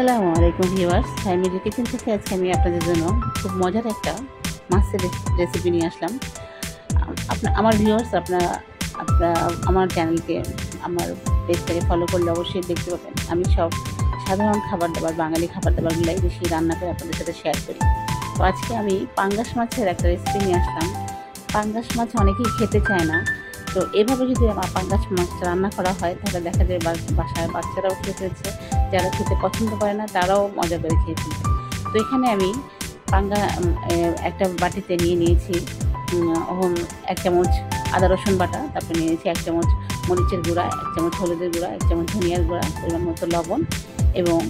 আসসালামু আলাইকুম viewers, family kitchen থেকে আজকে আমি আপনাদের জন্য খুব মজার একটা মাছের রেসিপি নিয়ে আসলাম। আমার ভিউয়ার্স আপনারা আমার চ্যানেলকে, আমার পেজটাকে ফলো করলে অবশ্যই দেখতে পাবেন। আমি সব সাধারণ খাবার দাবার, বাঙালি খাবার দাবারগুলাই বেশি রান্না করে আপনাদের সাথে শেয়ার করি। তো আজকে আমি পাঙ্গাস মাছের একটা রেসিপি নিয়ে আসলাম। পাঙ্গাস মাছ অনেকেই খেতে চায় না, তো এভাবে যদি আমার পাঙ্গাস মাছ রান্না করা হয় তাহলে দেখা যায় বাসায় বাচ্চারাও খেতেছে, যারা খেতে পছন্দ করে না তারাও মজা করে খেয়ে ফেলবে। তো এখানে আমি একটা বাটিতে নিয়ে নিয়েছি 1 চামচ আদা রসুন বাটা, তারপরে নিয়েছি 1 চামচ মরিচের গুঁড়া, 1 চামচ হলুদের গুঁড়া, 1 চামচ ধনিয়ার গুঁড়া, পরিমাণ মতো লবণ এবং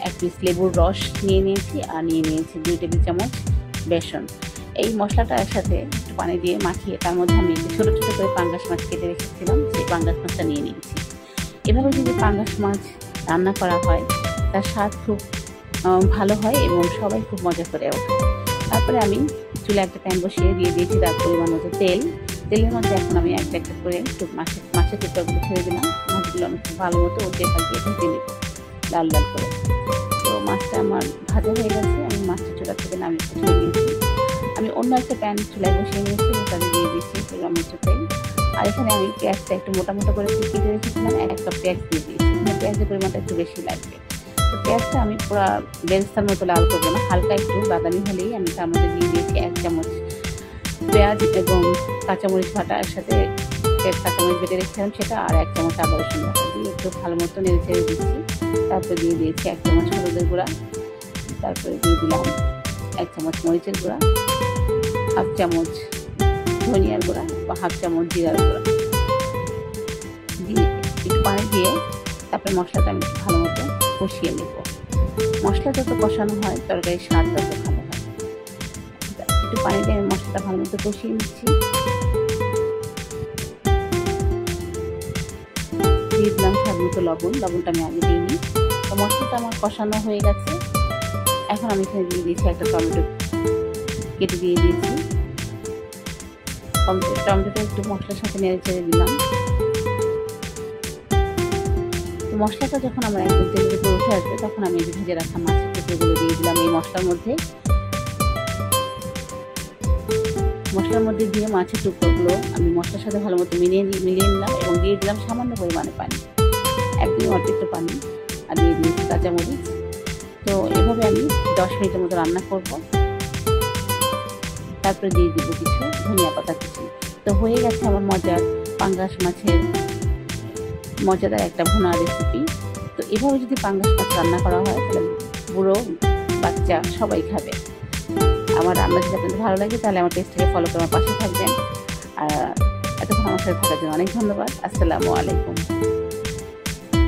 1 পিস লেবুর রস নিয়ে নিয়েছি, আর নিয়ে নিয়েছি 2 টেবিল চামচ বেসন। এই মশলাটা একসাথে একটু পানি দিয়ে মাখিয়ে তার মধ্যে আমি একটু ছোটো ছোটো করে পাঙ্গাস মাছ কেটে রেখেছিলাম, সেই পাঙ্গাস মাছটা নিয়ে নিয়েছি। এভাবে যদি পাঙ্গাস মাছ রান্না করা হয় তার স্বাদ খুব ভালো হয় এবং সবাই খুব মজা করে ওঠে। তারপরে আমি চুলে একটা প্যান বসিয়ে দিয়ে দিয়েছি তার পরিমাণ মতো তেলের মধ্যে এখন আমি একটা করে একটু মাছের টুকরাগুলো ছেড়ে দিলাম। মাছগুলো আমি খুব ভালো মতো উল্টে পাল্টিয়ে ভেজে নেব লাল লাল করে। তো মাছটা আমার ভাজা হয়ে গেছে, আমি মাছটা চুলা থেকে নামিয়ে উঠিয়ে নিয়েছি। আমি অন্য একটা প্যান চুলায় বসিয়ে নিয়েছি, তাতে দিয়ে দিয়েছি পরিমাণ মতো তেল। আর এখানে আমি পেঁয়াজটা একটু মোটা মোটা করে কেটে রেখেছিলাম, 1 কাপ পেঁয়াজ দিয়ে দিয়েছি। পেঁয়াজের পরিমাণটা একটু বেশি লাগবে। তো পেঁয়াজটা আমি পুরো বেরেস্তার মতো লাল করবো না, হালকা একটু বাদামি হলেই আমি তার মধ্যে দিয়ে দিয়েছি 1 চামচ পেঁয়াজ এবং কাঁচামরিচ বাটা, একসাথে কাঁচামরিচ বেটে রেখেছিলাম সেটা, আর 1 চামচ আদা রসুন বাটা দিয়ে একটু ভালো মতো নেড়ে ছেড়ে দিচ্ছি। তারপরে দিয়ে দিয়েছি 1 চামচ হলুদের গুঁড়া, তারপরে দিয়ে দিলাম 1 চামচ মরিচের গুঁড়া, 1/2 চামচ ধনিয়ার গুঁড়া বা 1/2 চামচ জিরার গুঁড়া দিয়ে একটু পানি দিয়ে তারপরে মশলাটা আমি ভালো মতো কষিয়ে নেব। মশলা যত কষানো হয় তরকারির স্বাদ তত ভালো হয়। একটু পানি দিয়ে আমি মশলাটা ভালো মতো কষিয়ে নিচ্ছি। দিয়ে দিলাম স্বাদ মতো লবণটা আমি আগে দিইনি। তো মশলাটা আমার কষানো হয়ে গেছে। এখন আমি এখানে দিয়ে দিয়েছি একটা টমেটো কেটে দিয়ে দিয়েছি। টমেটোটা একটু মশলার সাথে নেড়ে চেড়ে দিলাম। তো মশলাটা যখন আমার একদম তেলের উপর উঠে আসবে তখন আমি ভেজে রাখা মাছের টুকরোগুলো দিয়ে দিলাম এই মশলার মধ্যে দিয়ে মাছের টুকরোগুলো আমি মশলার সাথে ভালো মতো মিলিয়ে নিলাম এবং দিয়ে দিলাম সামান্য পরিমাণে পানি, একদম অল্প একটু পানি, আর দিয়ে দিয়েছি কাঁচামরিচ। তো এভাবে আমি 10 মিনিটের মতো রান্না করব। তারপরে দিয়ে দিব কিছু ধনিয়া পাতা কুচি। তো হয়ে গেছে আমার মজার পাঙ্গাস মাছের মজাদার একটা ভুনা রেসিপি। তো এভাবে যদি পাঙ্গাস মাছ রান্না করা হয় তাহলে বুড়ো বাচ্চা সবাই খাবে। আমার রান্না যদি আপনাদের ভালো লাগে তাহলে আমার পেজটাকে ফলো করে আমার পাশে থাকবেন। আর এতক্ষণ আমার সাথে থাকার জন্য অনেক ধন্যবাদ। আসসালামু আলাইকুম।